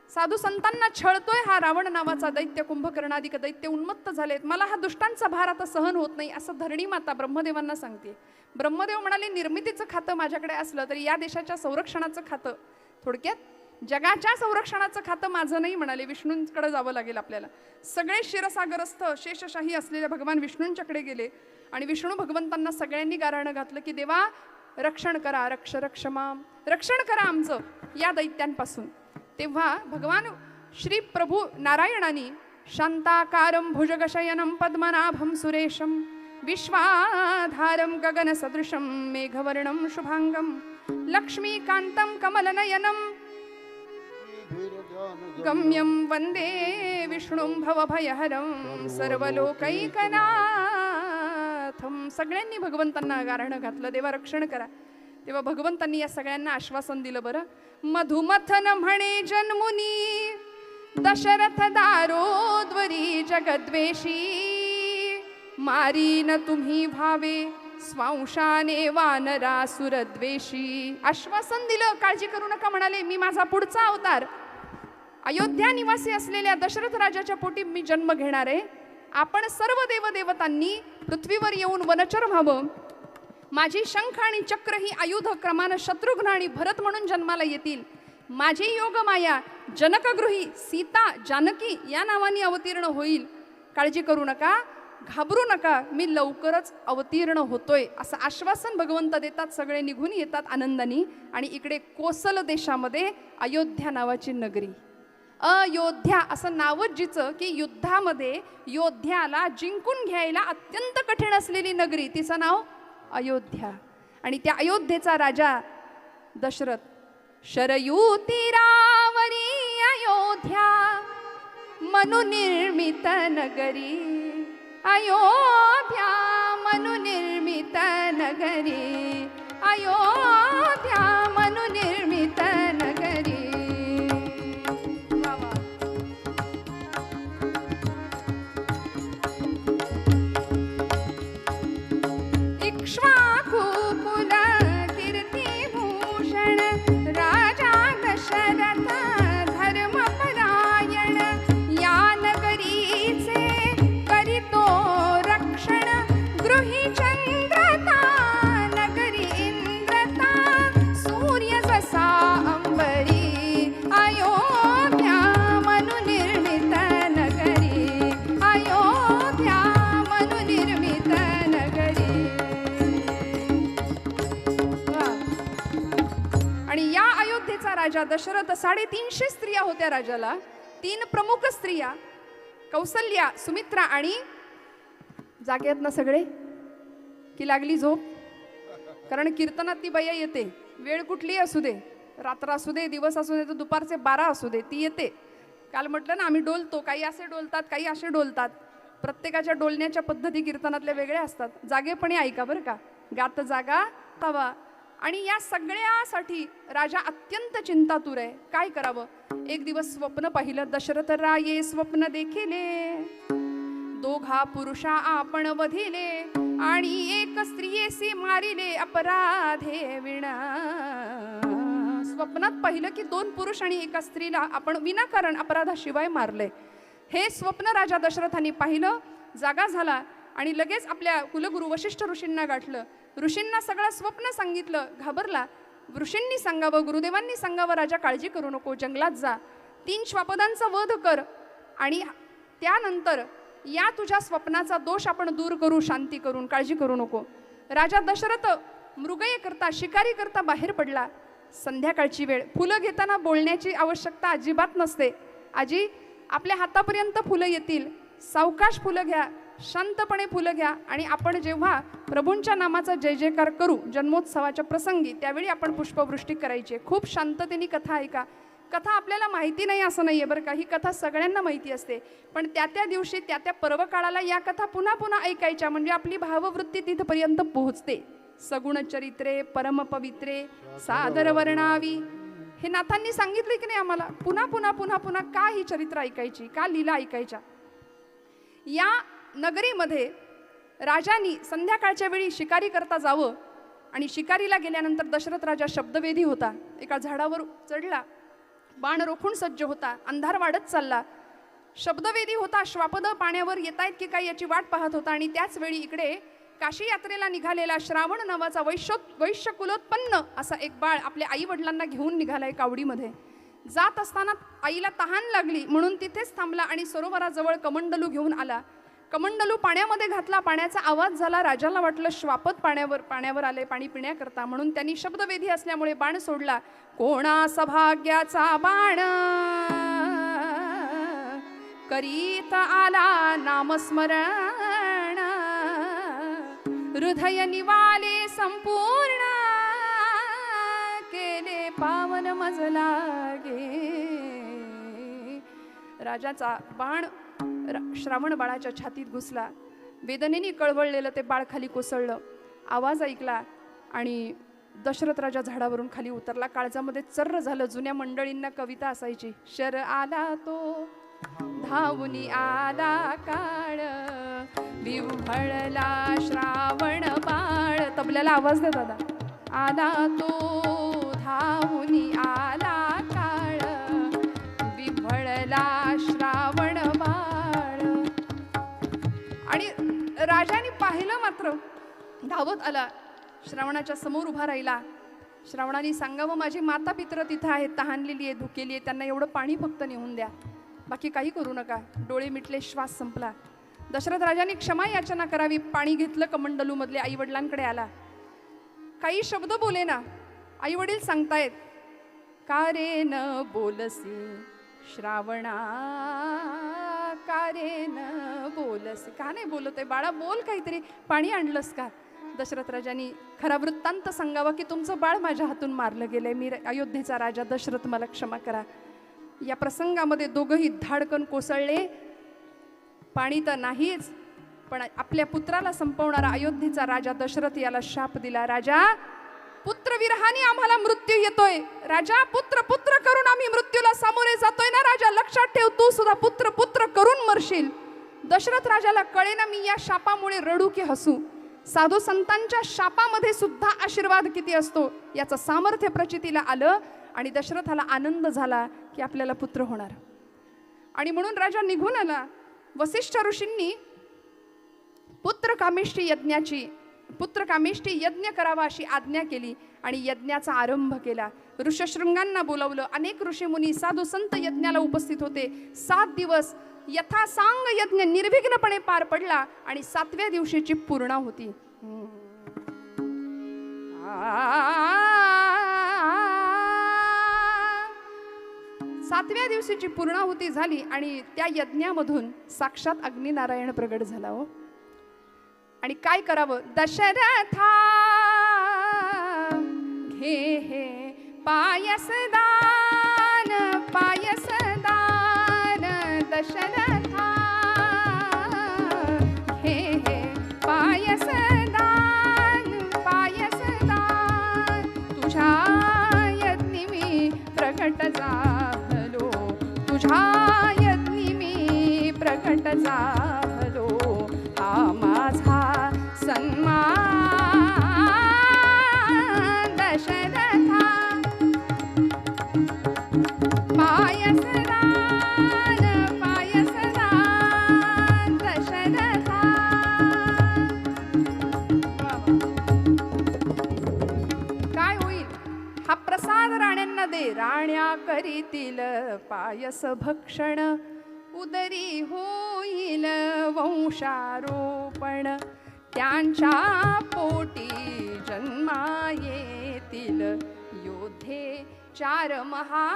साधू संतांना छळतोय हा रावण नावाचा दैत्य, कुंभकर्णाधिक दैत्य उन्मत्त झालेत. मला हा दुष्टांचा भार आता सहन होत नाही, असं धरणी माता ब्रह्मदेवांना सांगते. ब्रह्मदेव म्हणाले, निर्मितीचं खातं माझ्याकडे असलं तरी या देशाच्या संरक्षणाचं खातं, थोडक्यात जगाच्या संरक्षणाचं खातं माझं नाही. म्हणाले, विष्णूंकडे जावं लागेल आपल्याला. सगळे क्षीरसागरस्थ शेषशाही असलेले भगवान विष्णूंच्याकडे गेले आणि विष्णू भगवंतांना सगळ्यांनी गाऱ्हाणं घातलं की देवा रक्षण करा, रक्षमाम, रक्षण करा आमचं या दैत्यांपासून. तेव्हा भगवान श्री प्रभू नारायणांनी शांताकारं भुजगशयनं पद्मनाभं सुरेशं विश्वाधारं गगनसदृशं मेघवर्णं शुभांगं लक्ष्मीकान्तं कमलनयनं गम्यं वन्दे विष्णुं भवभयहरं सर्वलोकैकनाथं. सगळ्यांनी भगवंतांना गाऱ्हाणं घातलं, देवा रक्षण करा. तेव्हा भगवंतांनी या सगळ्यांना आश्वासन दिलं. बरं, मधुमथन म्हणे जन्मुनी दशरथ दारोद्वरी जगद्वेषी, मारीन तुम्ही भावे स्वांशाने वानरासुरद्वेषी. आश्वासन दिलं, काळजी करू नका. म्हणाले, मी माझा पुढचा अवतार अयोध्या निवासी असलेल्या दशरथ राजाच्या पोटी मी जन्म घेणार आहे. आपण सर्व देवदेवतांनी पृथ्वीवर येऊन वनचर व्हावं. माझी शंख आणि चक्र ही आयुध क्रमानं शत्रुघ्न आणि भरत म्हणून जन्माला येतील. माझी योगमाया जनकगृही सीता जानकी या नावाने अवतीर्ण होईल. काळजी करू नका, घाबरू नका, मी लवकरच अवतीर्ण होतोय असं आश्वासन भगवंत देतात. सगळे निघून येतात आनंदाने. आणि इकडे कोसल देशामध्ये अयोध्या नावाची नगरी, अयोध्या असं नावच जिचं की युद्धामध्ये योद्ध्याला जिंकून घ्यायला अत्यंत कठीण असलेली नगरी, तिचं नाव अयोध्या. आणि त्या अयोध्येचा राजा दशरथ. शरयू तीरावरी अयोध्या मनुनिर्मित नगरी, अयोध्या मनुनिर्मित नगरी, अयोध्या मनुनिर्मित नगरी. इक्ष्वाकु कुल कीर्तिभूषण राजा दशरथ धर्मपरायण, या नगरीचे करितो रक्षण, गृही चंद्रता नगरी इंद्रता, सूर्य जसा अंबरी, अयोध्या मनुनिर्मित नगरी, अयोध्या मनुनिर्मित नगरी. आणि या अयोध्येचा राजा दशरथ, 350 स्त्रिया होत्या राजाला. 3 प्रमुख स्त्रिया, कौसल्या, सुमित्रा आणि जागे आहेत ना सगळे की लागली झोप? कारण कीर्तनात ती बाई येते, वेळ कुठली असू दे, रात्र असू दे, दिवस असू दे, तर दुपारचे 12 असू दे, ती येते. काल म्हटलं ना आम्ही डोलतो, काही असे डोलतात, काही असे डोलतात. प्रत्येकाच्या डोलण्याच्या पद्धती कीर्तनातल्या वेगळ्या असतात. जागेपणी ऐका बरं का, गात जागा तवा. आणि या सगळ्यासाठी राजा अत्यंत चिंतातूर आहे. काय करावं? एक दिवस स्वप्न पाहिलं. दशरथ राये स्वप्न देखिले, दोघा पुरुषा आपण वधिले, आणि एक स्त्रियेसी मारिले अपराधे विना. स्वप्नात पाहिलं की 2 पुरुष आणि एका स्त्रीला आपण विनाकारण अपराधाशिवाय मारले. हे स्वप्न राजा दशरथांनी पाहिलं, जागा झाला आणि लगेच आपल्या कुलगुरू वशिष्ठ ऋषींना गाठलं. ऋषींना सगळं स्वप्न सांगितलं. घाबरला. ऋषींनी सांगावं, गुरुदेवांनी सांगावं, राजा काळजी करू नको, जंगलात जा, 3 श्वापदांचा वध कर, आणि त्यानंतर या तुझ्या स्वप्नाचा दोष आपण दूर करू, शांती करून, काळजी करू नको. राजा दशरथ मृगये करता, शिकारी करता बाहेर पडला. संध्याकाळची वेळ, फुलं घेताना बोलण्याची आवश्यकता अजिबात नसते. आजी, आपल्या हातापर्यंत फुलं येतील, सावकाश फुलं घ्या, शांतपणे फुलं घ्या. आणि आपण जेव्हा प्रभूंच्या नामाचा जय जयकार करू जन्मोत्सवाच्या प्रसंगी, त्यावेळी आपण पुष्पवृष्टी करायची. खूप शांततेने कथा ऐका. कथा आपल्याला माहिती नाही असं नाही आहे बरं का, ही कथा सगळ्यांना माहिती असते. पण त्या दिवशी त्या पर्वकाळाला या कथा पुन्हा पुन्हा ऐकायच्या, म्हणजे आपली भाववृत्ती तिथपर्यंत पोहोचते. सगुण चरित्रे परमपवित्रे सादर वर्णावी, हे नाथांनी सांगितले की नाही आम्हाला. पुन्हा पुन्हा पुन्हा पुन्हा का ही चरित्र ऐकायची, का लीला ऐकायच्या. या नगरीमध्ये राजांनी संध्याकाळच्या वेळी शिकारी करता जावं. आणि शिकारीला गेल्यानंतर दशरथ राजा शब्दवेधी होता. एका झाडावर चढला, बाण रोखून सज्ज होता. अंधार वाढत चालला, शब्दवेधी होता. श्वापद पाण्यावर येत आहेत की काय याची वाट पाहत होता. आणि त्याच वेळी इकडे काशी यात्रेला निघालेला श्रावण नावाचा वैश्य कुलोत्पन्न असा एक बाळ आपल्या आई वडिलांना घेऊन निघालाय कावडीमध्ये. जात असताना आईला तहान लागली म्हणून तिथेच थांबला आणि सरोवराजवळ कमंडलू घेऊन आला. कमंडलू पाण्यामध्ये घातला. पाण्याचा आवाज झाला. राजाला वाटलं श्वापद पाण्यावर आले पाणी पिण्याकरता, म्हणून त्यांनी शब्दवेधी असल्यामुळे बाण सोडला. कोणा सभाग्याचा बाण करीत आला नामस्मरण, हृदय निवाले संपूर्ण, केले पावन मज लागे. राजाचा बाण श्रावण बाळाच्या छातीत घुसला. वेदनेने कळवळलेलं ते बाळ खाली कोसळलं. आवाज ऐकला आणि दशरथ राजा झाडावरून खाली उतरला. काळजामध्ये चर्र झालं. जुन्या मंडळींना कविता असायची, शर आला तो धावुनी आला काळ, विव्हळला श्रावण बाळ. तबल्याला आवाज दे दादा. आला तो धावुनी आला काळ, विव्हळला श्रावण बाळ. आणि राजाने पाहिलं मात्र धावत आला, श्रावणाच्या समोर उभा राहिला. श्रावणाने सांगावं, माझी माता पित्र तिथं आहेत, तहानलेली आहे, धुकेली आहे, त्यांना एवढं पाणी फक्त नेऊन द्या, बाकी काही करू नका. डोळे मिटले, श्वास संपला. दशरथ राजाने क्षमा याचना करावी. पाणी घेतलं कमंडलू मधले, आई वडिलांकडे आला. काही शब्द बोले ना. आई वडील सांगतायत, का रे न बोलसी श्रावणा, का रे न बोलसी. का नाही बोलत आहे बाळा, बोल काहीतरी. पाणी आणलंस का? दशरथ राजांनी खरा वृत्तांत सांगावा की तुमचं बाळ माझ्या हातून मारलं गेलंय, मी अयोध्येचा राजा दशरथ, मला क्षमा करा. या प्रसंगामध्ये दोघंही धाडकन कोसळले. पाणी तर नाहीच, पण आपल्या पुत्राला संपवणारा अयोध्येचा राजा दशरथ याला शाप दिला. राजा, पुत्रविरहाने आम्हाला मृत्यू येतोय. राजा, पुत्र पुत्र करून आम्ही मृत्यूला सामोरे जातोय ना. राजा, लक्षात ठेव, तू सुद्धा पुत्र पुत्र करून मरशील. दशरथ राजाला कळेना मी या शापामुळे रडू की हसू. साधू संतांच्या शापामध्ये सुद्धा आशीर्वाद किती असतो याचं सामर्थ्य प्रचितीला आलं आणि दशरथाला आनंद झाला की आपल्याला पुत्र होणार. आणि म्हणून राजा निघून आला. वसिष्ठ ऋषींनी पुत्रकामेष्टी यज्ञ करावा अशी आज्ञा केली आणि यज्ञाचा आरंभ केला. ऋषशृंगांना बोलावलं. अनेक ऋषीमुनी साधू संत यज्ञाला उपस्थित होते. 7 दिवस यथासांग यज्ञ निर्विघ्नपणे पार पडला आणि 7व्या दिवशीची पूर्णाहुती. 7व्या दिवशीची पूर्णाहुती झाली आणि त्या यज्ञामधून साक्षात अग्निनारायण प्रगट झाला. हो, आणि काय करावं? दशरथा घे हे पायसदान, पायसदान. दशरथा घे हे पायसदान, पायसदान. तुझ्या यज्ञी मी प्रगट झालो, तुझ्या यज्ञी मी प्रगट झालो. हा माझा सन्मान दशरथा. पायसदान, पायसदान दशरथा. काय होईल? हा प्रसाद राण्यांना दे. राण्या करीतील पायस भक्षण, उदरी होईल वंशारोपण. त्यांच्या पोटी जन्मा येतील योद्धे 4 महान.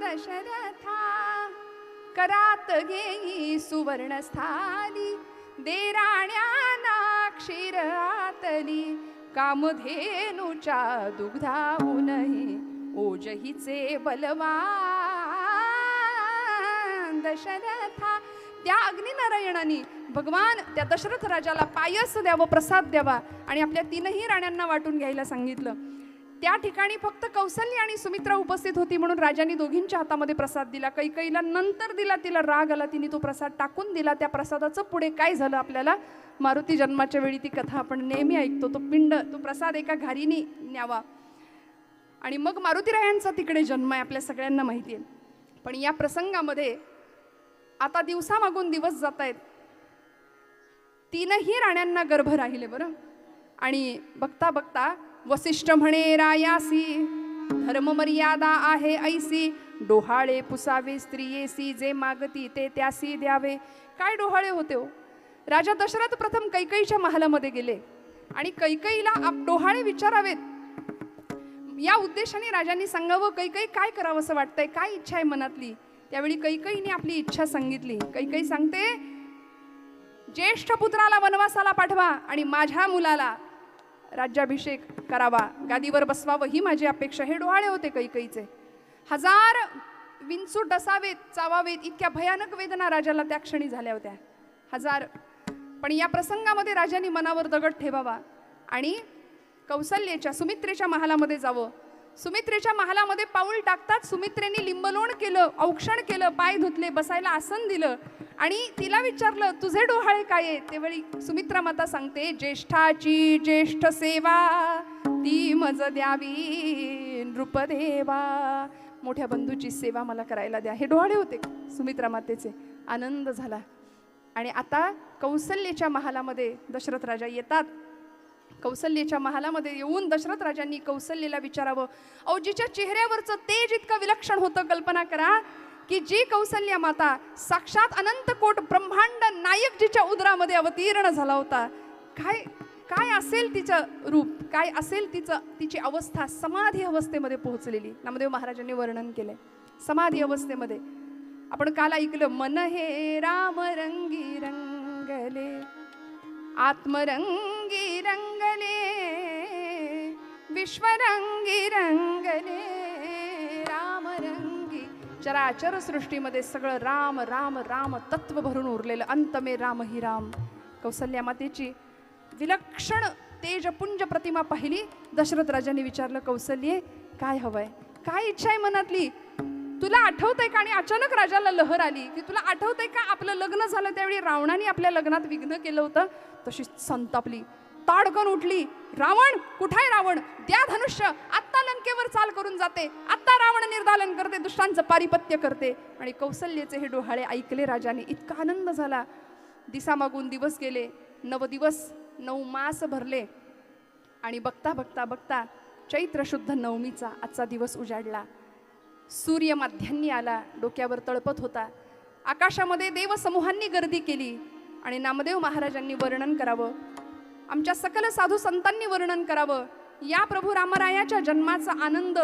दशरथा करात घेई सुवर्ण स्थाली, दे राण्यांना क्षीर आतली. कामधेनूच्या दुग्धाहूनही ओजहीचे बलवान. दशरथा, त्या अग्निनारायणाने भगवान त्या दशरथ राजाला पायस द्यावं, प्रसाद द्यावा आणि आपल्या 3ही राण्यांना वाटून घ्यायला सांगितलं. त्या ठिकाणी फक्त कौसल्य आणि सुमित्रा उपस्थित होती म्हणून राजाने दोघींच्या हातामध्ये प्रसाद दिला. कैकईला नंतर दिला. तिला राग आला, तिने तो प्रसाद टाकून दिला. त्या प्रसादाचं पुढे काय झालं आपल्याला मारुती जन्माच्या वेळी ती कथा आपण नेहमी ऐकतो. तो पिंड, तो प्रसाद एका घारीने न्यावा आणि मग मारुतीरायांचा तिकडे जन्म आहे, आपल्या सगळ्यांना माहिती आहे. पण या प्रसंगामध्ये आता दिवसामागून दिवस जात आहेत. 3ही राण्यांना गर्भ राहिले बरं. आणि बघता बघता वसिष्ठ म्हणे रायासी, धर्म मर्यादा आहे ऐसी. डोहाळे पुसावे स्त्रियेसी, जे मागती ते त्यासी द्यावे. काय डोहाळे होते हो? राजा दशरथ प्रथम कैकईच्या महालामध्ये गेले आणि कैकईला डोहाळे विचारावेत या उद्देशाने राजांनी सांगावं, कैकई काय करावं असं वाटतंय, काय इच्छा आहे मनातली. त्यावेळी कैकईने आपली इच्छा सांगितली. कैकई सांगते, ज्येष्ठ पुत्राला वनवासाला पाठवा आणि माझ्या मुलाला राज्याभिषेक करावा, गादीवर बसवावं ही माझी अपेक्षा. हे डोहाळे होते कैकईचे. 1000 विंचू डसावेत, चावावेत इतक्या भयानक वेदना राजाला त्या क्षणी झाल्या होत्या. 1000. पण या प्रसंगामध्ये राजांनी मनावर दगड ठेवावा आणि कौसल्येच्या, सुमित्रेच्या महालामध्ये जावं. सुमित्रेच्या महालामध्ये पाऊल टाकतात सुमित्रेने लिंबलोण केलं, औक्षण केलं, पाय धुतले, बसायला आसन दिलं आणि तिला विचारलं, तुझे डोहाळे काय आहेत? त्यावेळी सुमित्रा माता सांगते, ज्येष्ठाची ज्येष्ठ सेवा ती मज द्यावी नृपदेवा. मोठ्या बंधूची सेवा मला करायला द्या. हे डोहाळे होते सुमित्रा मातेचे. आनंद झाला. आणि आता कौसल्येच्या महालामध्ये दशरथ राजा येतात. कौसल्येच्या महालामध्ये येऊन दशरथ राजांनी कौसल्येला विचारावं, जिच्या चेहऱ्यावरचं तेज इतकं विलक्षण होतं, कल्पना करा की जी कौसल्या माता साक्षात अनंत कोट ब्रह्मांड नायक जिच्या उदरामध्ये अवतीर्ण झाला होता, काय काय असेल तिचं रूप, काय असेल तिची अवस्था, समाधी अवस्थेमध्ये पोहोचलेली नामदेव महाराजांनी वर्णन केलंय. समाधी अवस्थेमध्ये आपण काल ऐकलं, मन हे राम रंगी रंगले, आत्मरंगी रंगले, विश्वरंगी रंगले, राम रंगी. चराचर सृष्टीमध्ये सगळं राम राम राम तत्व भरून उरलेलं. अंत में राम ही राम. कौसल्या मातेची विलक्षण तेजपुंज प्रतिमा पाहिली. दशरथ राजांनी विचारलं, कौसल्ये काय हवंय, काय इच्छा आहे मनातली? तुला आठवतंय का? आणि अचानक राजाला लहर आली की तुला आठवतंय का आपलं लग्न झालं त्यावेळी रावणाने आपल्या लग्नात विघ्न केलं होतं? तशी संतापली, ताडकन उठली. रावण कुठाय? रावण द्या धनुष्य, आत्ता लंकेवर चाल करून जाते, आत्ता रावण निर्दालन करते, दुष्टांचं पारिपत्य करते. आणि कौसल्येचे हे डोहाळे ऐकले राजाने. इतका आनंद झाला. दिसामागून दिवस गेले, 9 दिवस 9 मास भरले. आणि बघता बघता बघता चैत्र शुद्ध नवमीचा आजचा दिवस उजाडला. सूर्य माध्यान्नी आला, डोक्यावर तळपत होता. आकाशामध्ये देवसमूहांनी गर्दी केली. आणि नामदेव महाराजांनी वर्णन करावं, आमच्या सकल साधू संतांनी वर्णन करावं, या प्रभू रामरायाच्या जन्माचा आनंद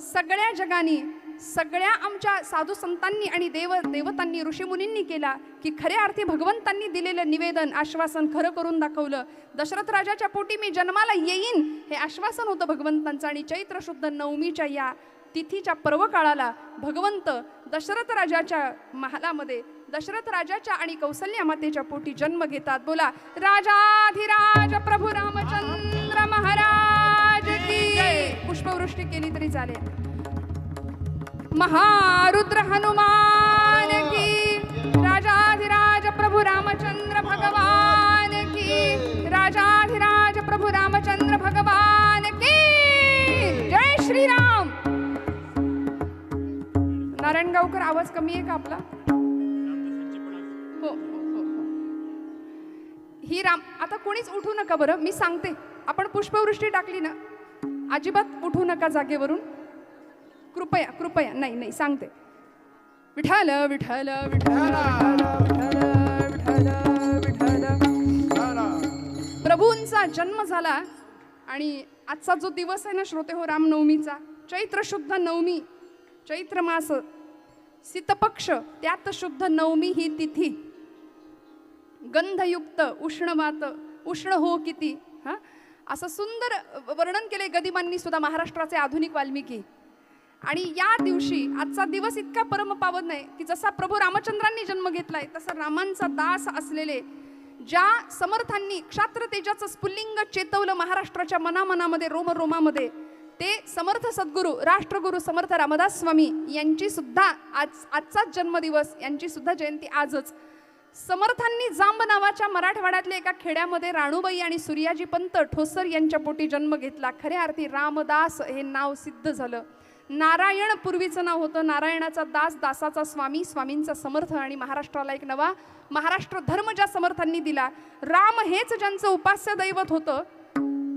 सगळ्या जगानी, सगळ्या आमच्या साधू संतांनी आणि देवतांनी ऋषीमुनींनी केला. की खऱ्या अर्थी भगवंतांनी दिलेलं निवेदन, आश्वासन खरं करून दाखवलं. दशरथ राजाच्या पोटी मी जन्माला येईन हे आश्वासन होतं भगवंतांचं. आणि चैत्र शुद्ध नवमीच्या या तिथीच्या पर्व काळाला भगवंत दशरथ राजाच्या महालामध्ये, दशरथ राजाच्या आणि कौसल्या मातेच्या पोटी जन्म घेतात. बोला राजाधिराज प्रभू रामचंद्र महाराज की. पुष्पवृष्टी केली तरी चालेल. महारुद्र हनुमान की. राजाधिराज प्रभू रामचंद्र भगवान की. राजाधिराज प्रभू रामचंद्र भगवान की. जय श्रीराम. नारायणगावकर आवाज कमी आहे का आपला? हो, ही राम. आता कोणीच उठू नका बरं, मी सांगते. आपण पुष्पवृष्टी टाकली ना, अजिबात उठू नका जागेवरून, कृपया कृपया. नाही नाही सांगते. विठ्ठल विठ्ठल विठ्ठल विठ्ठल विठ्ठल विठ्ठल. प्रभूंचा जन्म झाला. आणि आजचा जो दिवस आहे ना श्रोते हो, रामनवमीचा, चैत्र शुद्ध नवमी, चैत्र मास शीतपक्ष, त्यात शुद्ध नवमी ही तिथी. गंधयुक्त उष्णवात, उष्ण हो किती, हा असं सुंदर वर्णन केले गदिमांनी सुद्धा, महाराष्ट्राचे आधुनिक वाल्मिकी. आणि या दिवशी आजचा दिवस इतका परम पावन आहे की जसा प्रभू रामचंद्रांनी जन्म घेतलाय तसा रामांचा दास असलेले ज्या समर्थांनी क्षात्र तेजाचं स्फुल्लिंग चेतवलं महाराष्ट्राच्या मनामनामध्ये, रोमरोमामध्ये, ते समर्थ सद्गुरू राष्ट्रगुरू समर्थ रामदास स्वामी यांची सुद्धा आजचाच जन्मदिवस, यांची सुद्धा जयंती आजच. समर्थांनी जांब नावाच्या मराठवाड्यातल्या एका खेड्यामध्ये राणूबाई आणि सूर्याजी पंत ठोसर यांच्या पोटी जन्म घेतला. खऱ्या अर्थी रामदास हे नाव सिद्ध झालं. नारायण पूर्वीचं नाव होतं. नारायणाचा दास, दासाचा स्वामी, स्वामींचा समर्थ. आणि महाराष्ट्राला एक नवा महाराष्ट्र धर्म ज्या समर्थांनी दिला. राम हेच ज्यांचं उपास्य दैवत होतं.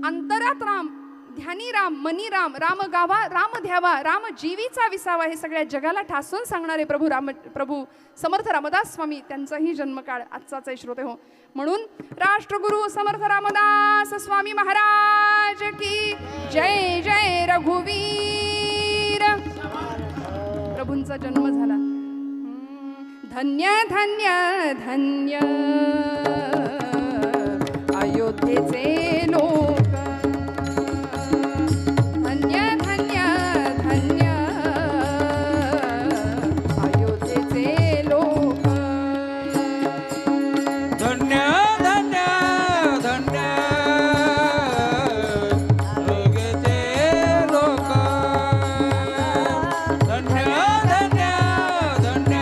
अंतरात राम, ध्यानी राम, मनी राम, राम गावा, राम ध्यावा, राम जीवीचा विसावा, हे सगळ्या जगाला ठासून सांगणारे प्रभू समर्थ रामदास स्वामी, त्यांचाही जन्मकाळ आजचाच आहे श्रोते हो. म्हणून राष्ट्रगुरु समर्थ रामदास स्वामी महाराज की जय. जय रघुवीर. प्रभूंचा जन्म झाला. धन्य धन्य धन्य अयोध्येचे लोक. धन्य धन्य धन्य अयोध्येचे लोक. धन्य धन्य धन्य अयोध्येचे लोक. धन्य धन्य धन्य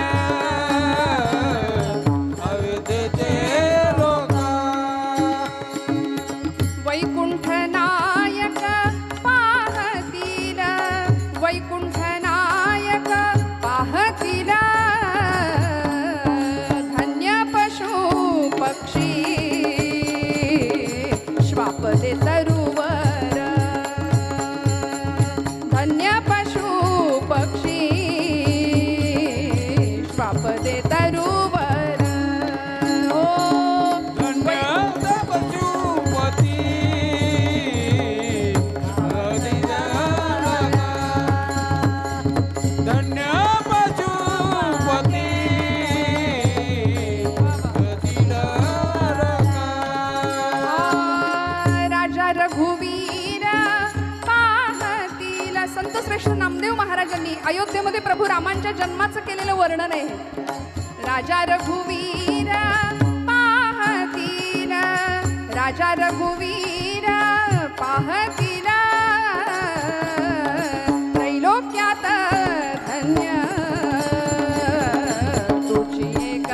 अयोध्येचे लोक. वैकुंठ श्रेष्ठ नामदेव महाराजांनी अयोध्येमध्ये प्रभू रामांच्या जन्माचं केलेलं वर्णन आहे हे. राजा रघुवीर पाहतील, राजा रघुवीर पाहतील, त्रैलोक्यात धन्य तुझी एक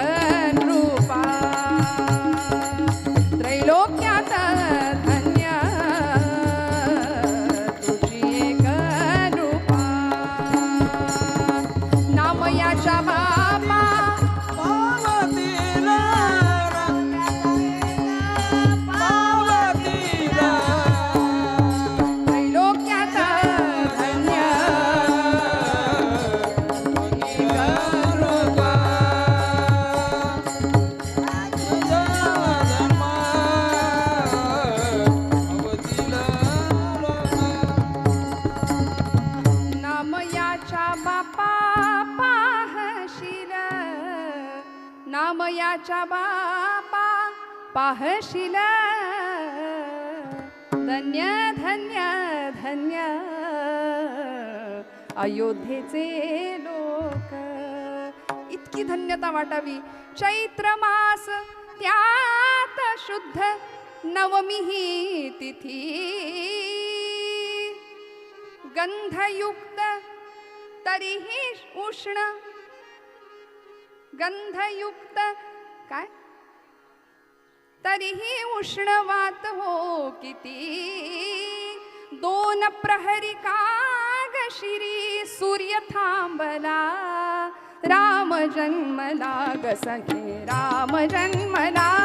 कृपा, त्रैलोक्यात धन्य तुझी एक कृपा. नामयाच्या बापा त्रैलोक्यात धन्य नामयाच्या बापा पाहशील, नामयाच्या बापा पाहशील, धन्य धन्य धन्य अयोध्येचे लोक. इतकी धन्यता वाटावी. चैत्र मास त्यात शुद्ध नवमी ही तिथी, गंधयुक्त तरीही उष्ण, गंधयुक्त काय तरीही उष्ण वात हो किती. दोन प्रहरी काग शिरी सूर्य थांबला, राम जन्मला ग सखे राम जन्मला.